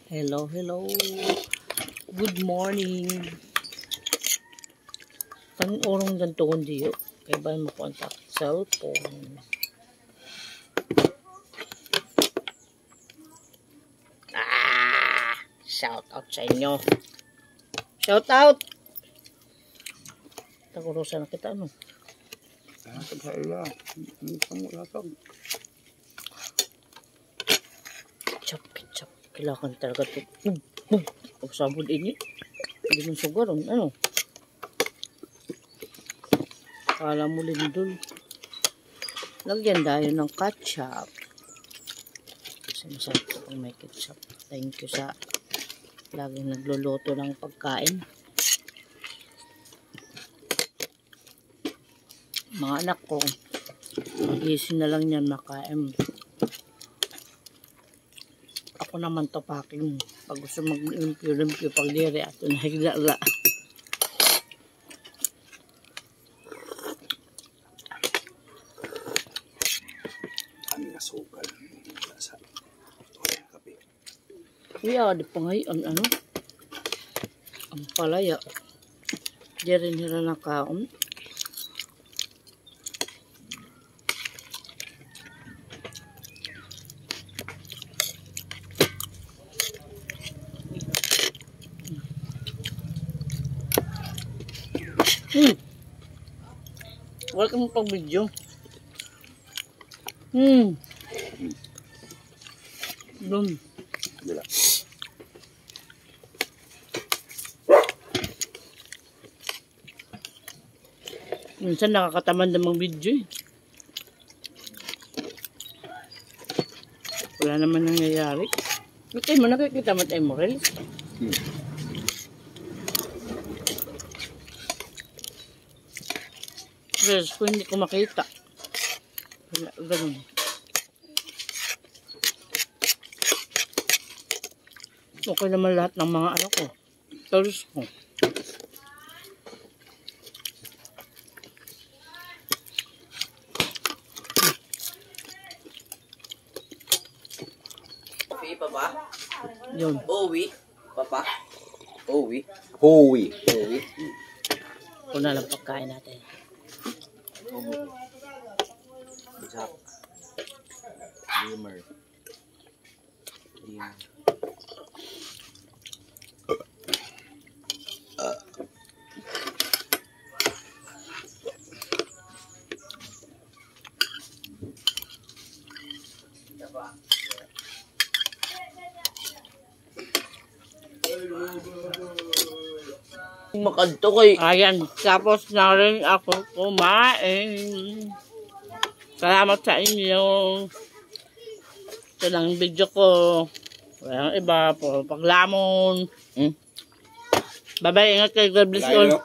Hello, hello. Good morning. Kan orong ganito kundi yun. Kaya ba mo contact cellphone? Shout out sa inyo. Shout out. Tagurusan na kita, ano? Ketchup. Kailangan talaga ito. Pag sabon ini. Hindi mong sugar. Ano? Kala mo lindol. Lagyan tayo ng ketchup. Kasi masarap ito kung may ketchup. Thank you sa laging nagluluto ng pagkain. Mga anak ko, mag-isin na lang yan makain. Ako naman to packing. Pag gusto mag-limpyo-limpyo pag diri at nahigla-la. Kuya, di pa ngayon, ano? Ang palaya. Di rin nila nakaon. Wala kang pag-video. Doon. Wala. Minsan nakakatamad na mag-video eh. Wala naman nangyayari. Bakit mo nakikita mo tayo mo, Reels? Reels ko hindi ko makita. Ganun. Okay naman lahat ng mga ano ko. Tools ko. Papa? Yun. Owi? Papa? Owi? Howie. Owi? Ito na lang pagkain natin. Jack. Dimmer. Makadto koy. Ayan, tapos na rin ako kumain. Salamat sa inyo. Ito lang video ko. Walang iba po. Paglamon. Bye-bye, ingat kayo. God bless you.